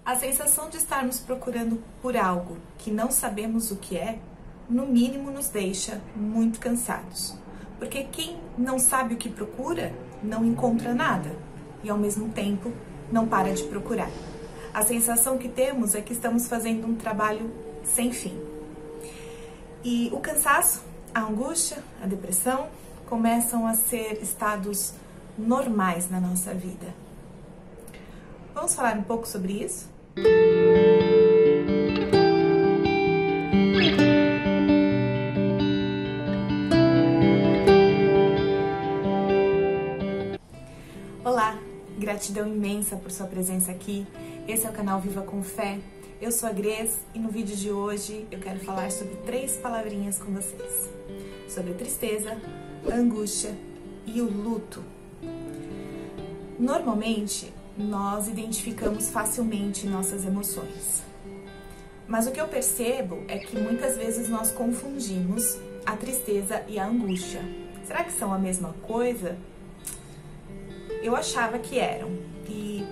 A sensação de estarmos procurando por algo que não sabemos o que é, no mínimo nos deixa muito cansados. Porque quem não sabe o que procura, não encontra nada e ao mesmo tempo não para de procurar. A sensação que temos é que estamos fazendo um trabalho sem fim. E o cansaço, a angústia, a depressão começam a ser estados normais na nossa vida. Vamos falar um pouco sobre isso? Olá, gratidão imensa por sua presença aqui. Esse é o canal Viva com Fé. Eu sou a Grace e no vídeo de hoje eu quero falar sobre 3 palavrinhas com vocês. Sobre a tristeza, a angústia e o luto. Normalmente, nós identificamos facilmente nossas emoções. Mas o que eu percebo é que muitas vezes nós confundimos a tristeza e a angústia. Será que são a mesma coisa? Eu achava que eram. E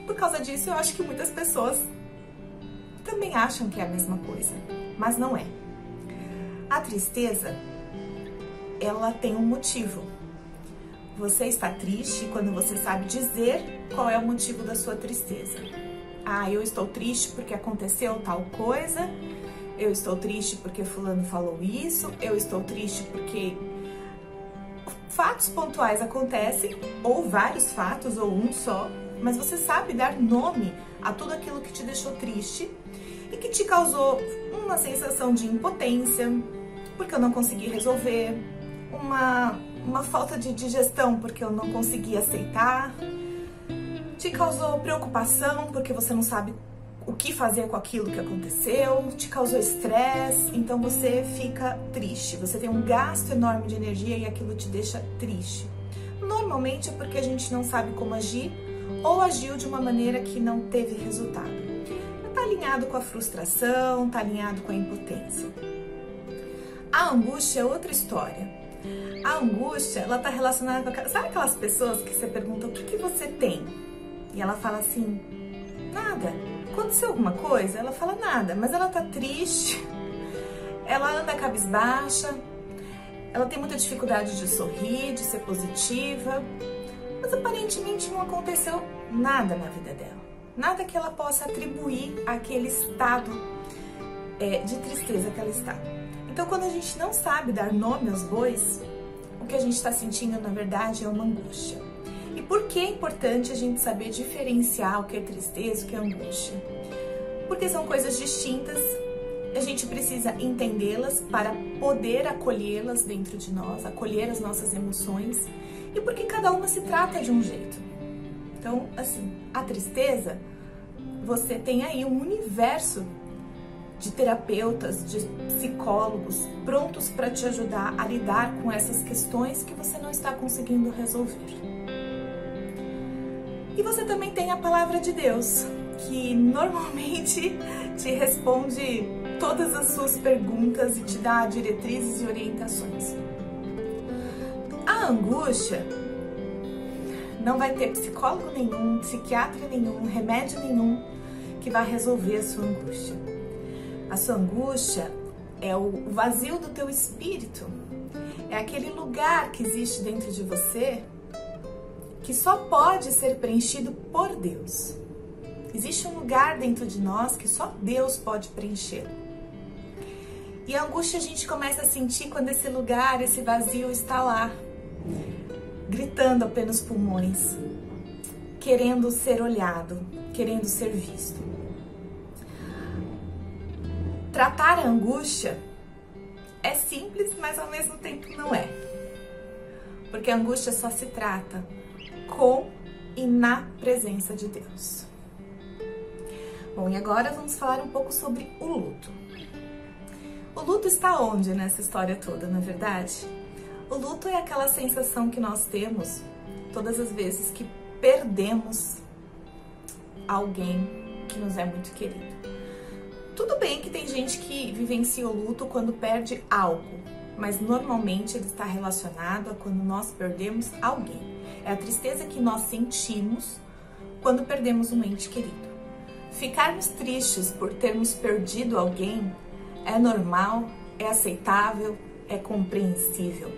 por causa disso eu acho que muitas pessoas também acham que é a mesma coisa. Mas não é. A tristeza, ela tem um motivo. Você está triste quando você sabe dizer qual é o motivo da sua tristeza. Ah, eu estou triste porque aconteceu tal coisa, eu estou triste porque fulano falou isso, eu estou triste porque fatos pontuais acontecem, ou vários fatos, ou um só, mas você sabe dar nome a tudo aquilo que te deixou triste e que te causou uma sensação de impotência, porque eu não consegui resolver, uma falta de digestão porque eu não consegui aceitar, te causou preocupação porque você não sabe o que fazer com aquilo que aconteceu, te causou estresse, então você fica triste, você tem um gasto enorme de energia e aquilo te deixa triste. Normalmente é porque a gente não sabe como agir ou agiu de uma maneira que não teve resultado. Está alinhado com a frustração, está alinhado com a impotência. A angústia é outra história. A angústia, ela tá relacionada com... Sabe aquelas pessoas que você pergunta o que você tem? E ela fala assim, nada. Aconteceu alguma coisa? Ela fala nada, mas ela tá triste, ela anda cabisbaixa, ela tem muita dificuldade de sorrir, de ser positiva, mas aparentemente não aconteceu nada na vida dela. Nada que ela possa atribuir àquele estado de tristeza que ela está. Então, quando a gente não sabe dar nome aos bois, o que a gente está sentindo, na verdade, é uma angústia. E por que é importante a gente saber diferenciar o que é tristeza e o que é angústia? Porque são coisas distintas, a gente precisa entendê-las para poder acolhê-las dentro de nós, acolher as nossas emoções, e porque cada uma se trata de um jeito. Então, assim, a tristeza, você tem aí um universo de terapeutas, de psicólogos prontos para te ajudar a lidar com essas questões que você não está conseguindo resolver. E você também tem a palavra de Deus, que normalmente te responde todas as suas perguntas e te dá diretrizes e orientações. A angústia não vai ter psicólogo nenhum, psiquiatra nenhum, remédio nenhum que vai resolver a sua angústia. A sua angústia é o vazio do teu espírito, é aquele lugar que existe dentro de você que só pode ser preenchido por Deus. Existe um lugar dentro de nós que só Deus pode preencher. E a angústia a gente começa a sentir quando esse lugar, esse vazio está lá, gritando a pelos pulmões, querendo ser olhado, querendo ser visto. Tratar a angústia é simples, mas ao mesmo tempo não é. Porque a angústia só se trata com e na presença de Deus. Bom, e agora vamos falar um pouco sobre o luto. O luto está onde nessa história toda, na verdade? O luto é aquela sensação que nós temos todas as vezes que perdemos alguém que nos é muito querido. Tudo bem que tem gente que vivencia o luto quando perde algo, mas normalmente ele está relacionado a quando nós perdemos alguém. É a tristeza que nós sentimos quando perdemos um ente querido. Ficarmos tristes por termos perdido alguém é normal, é aceitável, é compreensível.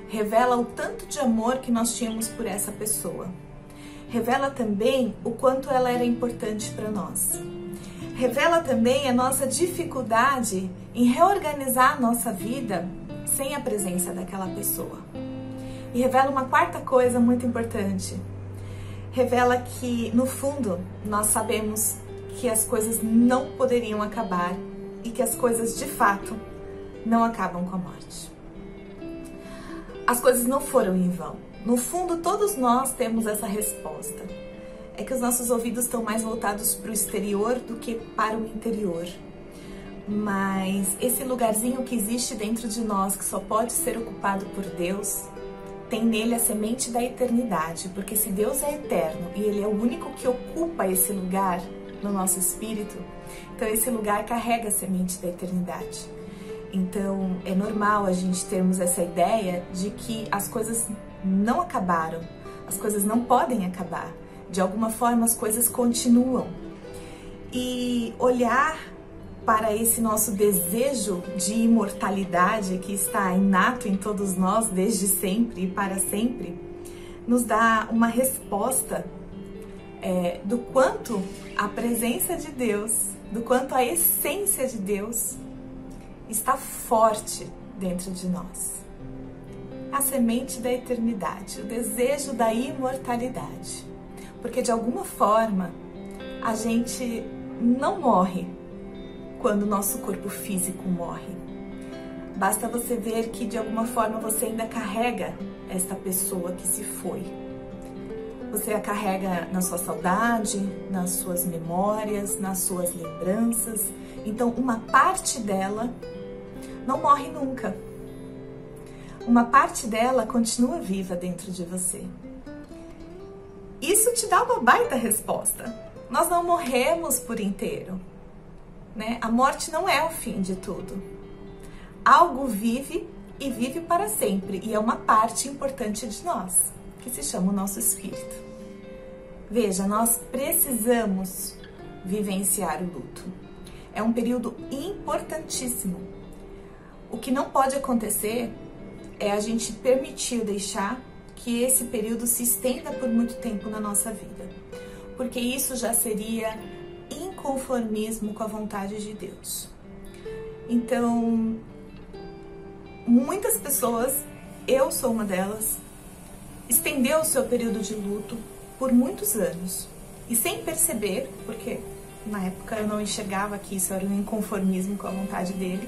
Revela o tanto de amor que nós tínhamos por essa pessoa. Revela também o quanto ela era importante para nós. Revela também a nossa dificuldade em reorganizar a nossa vida sem a presença daquela pessoa. E revela uma quarta coisa muito importante. Revela que, no fundo, nós sabemos que as coisas não poderiam acabar e que as coisas, de fato, não acabam com a morte. As coisas não foram em vão. No fundo, todos nós temos essa resposta. É que os nossos ouvidos estão mais voltados para o exterior do que para o interior. Mas esse lugarzinho que existe dentro de nós, que só pode ser ocupado por Deus, tem nele a semente da eternidade, porque se Deus é eterno e Ele é o único que ocupa esse lugar no nosso espírito, então esse lugar carrega a semente da eternidade. Então é normal a gente termos essa ideia de que as coisas não acabaram, as coisas não podem acabar, de alguma forma as coisas continuam. E olhar para esse nosso desejo de imortalidade que está inato em todos nós desde sempre e para sempre, nos dá uma resposta do quanto a presença de Deus, do quanto a essência de Deus está forte dentro de nós. A semente da eternidade, o desejo da imortalidade. Porque de alguma forma a gente não morre quando o nosso corpo físico morre. Basta você ver que de alguma forma você ainda carrega esta pessoa que se foi. Você a carrega na sua saudade, nas suas memórias, nas suas lembranças. Então uma parte dela não morre nunca. Uma parte dela continua viva dentro de você. Isso te dá uma baita resposta. Nós não morremos por inteiro, né? A morte não é o fim de tudo. Algo vive e vive para sempre, e é uma parte importante de nós, que se chama o nosso espírito. Veja, nós precisamos vivenciar o luto. É um período importantíssimo. O que não pode acontecer é a gente permitir deixar que esse período se estenda por muito tempo na nossa vida, porque isso já seria inconformismo com a vontade de Deus. Então, muitas pessoas, eu sou uma delas, estendeu o seu período de luto por muitos anos e sem perceber, porque na época eu não enxergava que isso era um inconformismo com a vontade dele,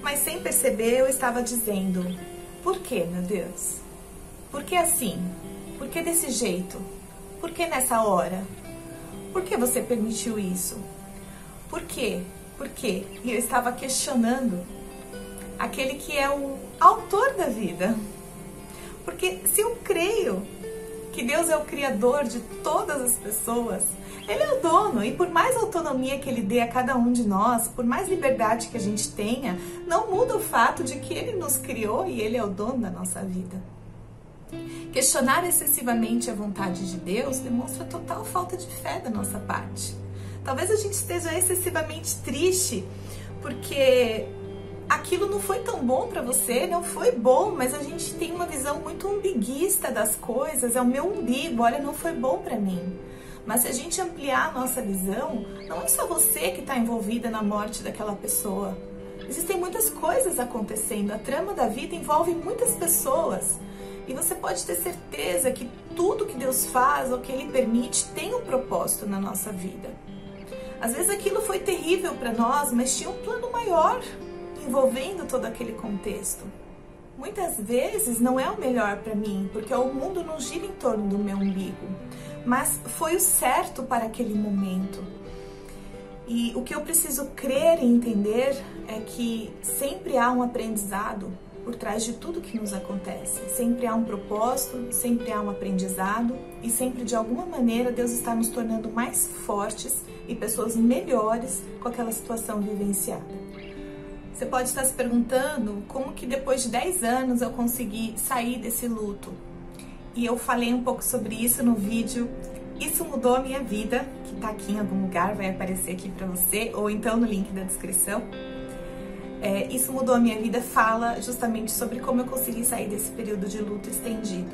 mas sem perceber eu estava dizendo: por que, meu Deus? Por que assim? Por que desse jeito? Por que nessa hora? Por que você permitiu isso? Por quê? Por quê? E eu estava questionando aquele que é o autor da vida. Porque se eu creio que Deus é o criador de todas as pessoas, Ele é o dono, e por mais autonomia que Ele dê a cada um de nós, por mais liberdade que a gente tenha, não muda o fato de que Ele nos criou e Ele é o dono da nossa vida. Questionar excessivamente a vontade de Deus demonstra total falta de fé da nossa parte. Talvez a gente esteja excessivamente triste porque aquilo não foi tão bom para você, não foi bom, mas a gente tem uma visão muito umbiguista das coisas, é o meu umbigo, olha, não foi bom para mim. Mas se a gente ampliar a nossa visão, não é só você que está envolvida na morte daquela pessoa. Existem muitas coisas acontecendo, a trama da vida envolve muitas pessoas. E você pode ter certeza que tudo que Deus faz ou que Ele permite tem um propósito na nossa vida. Às vezes aquilo foi terrível para nós, mas tinha um plano maior envolvendo todo aquele contexto. Muitas vezes não é o melhor para mim, porque o mundo não gira em torno do meu umbigo, mas foi o certo para aquele momento. E o que eu preciso crer e entender é que sempre há um aprendizado por trás de tudo que nos acontece. Sempre há um propósito, sempre há um aprendizado e sempre de alguma maneira Deus está nos tornando mais fortes e pessoas melhores com aquela situação vivenciada. Você pode estar se perguntando como que depois de 10 anos eu consegui sair desse luto. E eu falei um pouco sobre isso no vídeo Isso Mudou a Minha Vida, que tá aqui em algum lugar, vai aparecer aqui pra você, ou então no link da descrição. Isso Mudou a Minha Vida fala justamente sobre como eu consegui sair desse período de luto estendido.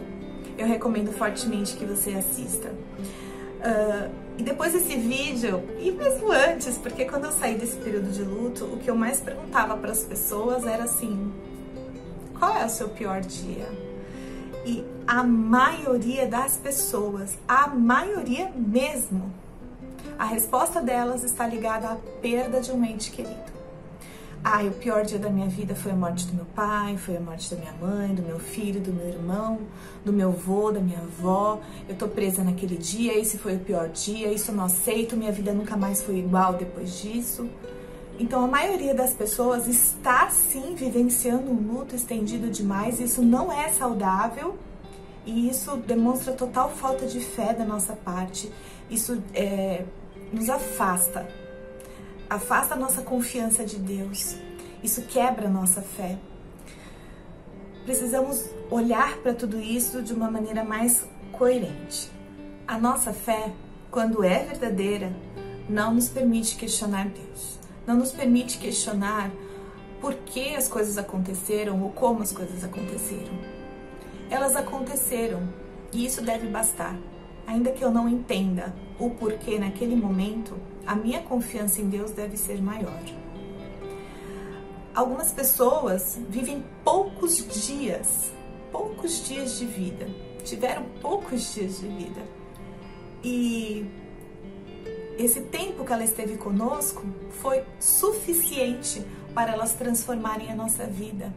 Eu recomendo fortemente que você assista. E depois desse vídeo, e mesmo antes, porque quando eu saí desse período de luto, o que eu mais perguntava para as pessoas era assim: qual é o seu pior dia? E a maioria das pessoas, a maioria mesmo, a resposta delas está ligada à perda de um ente querido. O pior dia da minha vida foi a morte do meu pai, foi a morte da minha mãe, do meu filho, do meu irmão, do meu avô, da minha avó. Eu tô presa naquele dia, esse foi o pior dia, isso eu não aceito, minha vida nunca mais foi igual depois disso. Então a maioria das pessoas está sim vivenciando um luto estendido demais, isso não é saudável e isso demonstra total falta de fé da nossa parte, isso nos afasta a nossa confiança de Deus, isso quebra a nossa fé. Precisamos olhar para tudo isso de uma maneira mais coerente. A nossa fé, quando é verdadeira, não nos permite questionar Deus, não nos permite questionar por que as coisas aconteceram ou como as coisas aconteceram. Elas aconteceram e isso deve bastar. Ainda que eu não entenda o porquê naquele momento, a minha confiança em Deus deve ser maior. Algumas pessoas vivem poucos dias de vida, tiveram poucos dias de vida. E esse tempo que ela esteve conosco foi suficiente para elas transformarem a nossa vida,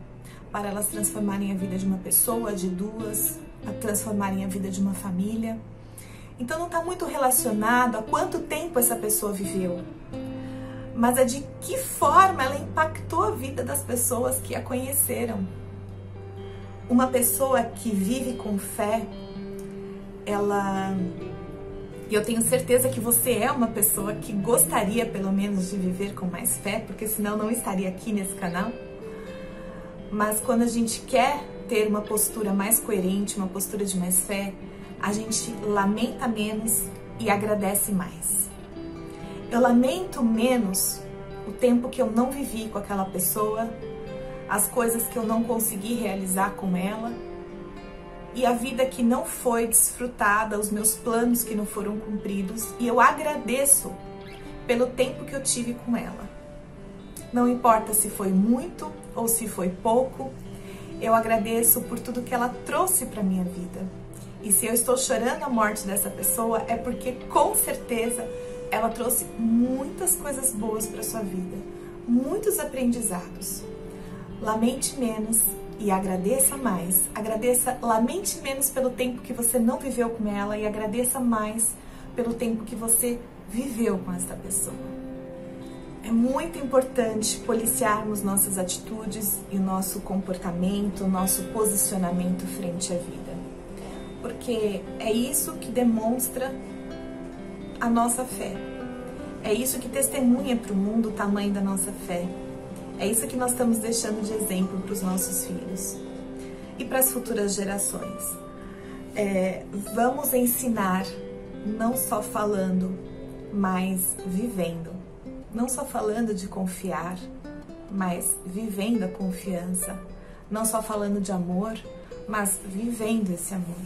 para elas transformarem a vida de uma pessoa, de duas, para transformarem a vida de uma família. Então não está muito relacionado a quanto tempo essa pessoa viveu, mas a de que forma ela impactou a vida das pessoas que a conheceram. Uma pessoa que vive com fé, e eu tenho certeza que você é uma pessoa que gostaria pelo menos de viver com mais fé, porque senão não estaria aqui nesse canal. Mas quando a gente quer ter uma postura mais coerente, uma postura de mais fé, a gente lamenta menos e agradece mais. Eu lamento menos o tempo que eu não vivi com aquela pessoa, as coisas que eu não consegui realizar com ela e a vida que não foi desfrutada, os meus planos que não foram cumpridos, e eu agradeço pelo tempo que eu tive com ela. Não importa se foi muito ou se foi pouco, eu agradeço por tudo que ela trouxe para minha vida. E se eu estou chorando a morte dessa pessoa, é porque com certeza ela trouxe muitas coisas boas para sua vida, muitos aprendizados. Lamente menos e agradeça mais. Lamente menos pelo tempo que você não viveu com ela e agradeça mais pelo tempo que você viveu com essa pessoa. É muito importante policiarmos nossas atitudes e o nosso comportamento, o nosso posicionamento frente à vida. Porque é isso que demonstra a nossa fé. É isso que testemunha para o mundo o tamanho da nossa fé. É isso que nós estamos deixando de exemplo para os nossos filhos e para as futuras gerações. Vamos ensinar, não só falando, mas vivendo. Não só falando de confiar, mas vivendo a confiança. Não só falando de amor, mas vivendo esse amor.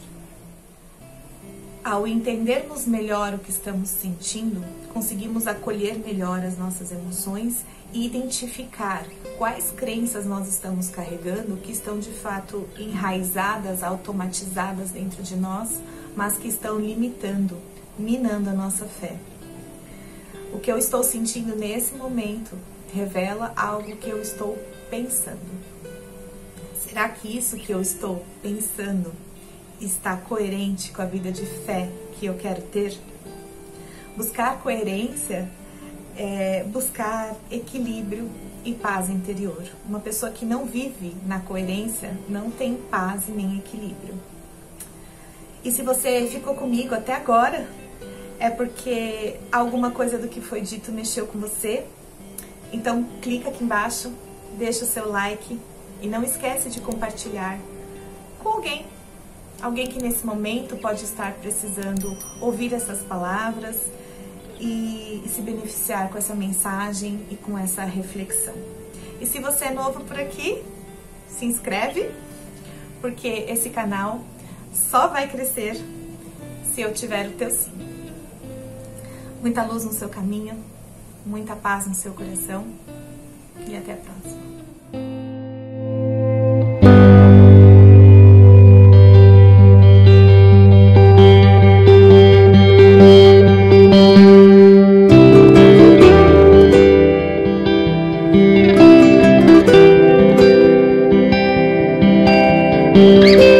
Ao entendermos melhor o que estamos sentindo, conseguimos acolher melhor as nossas emoções e identificar quais crenças nós estamos carregando que estão de fato enraizadas, automatizadas dentro de nós, mas que estão limitando, minando a nossa fé. O que eu estou sentindo nesse momento revela algo que eu estou pensando. Será que isso que eu estou pensando está coerente com a vida de fé que eu quero ter? Buscar coerência é buscar equilíbrio e paz interior. Uma pessoa que não vive na coerência não tem paz e nem equilíbrio. E se você ficou comigo até agora, é porque alguma coisa do que foi dito mexeu com você. Então clica aqui embaixo, deixa o seu like e não esquece de compartilhar com alguém que nesse momento pode estar precisando ouvir essas palavras. e se beneficiar com essa mensagem e com essa reflexão. E se você é novo por aqui, se inscreve, porque esse canal só vai crescer se eu tiver o teu sim. Muita luz no seu caminho, muita paz no seu coração e até a próxima. Música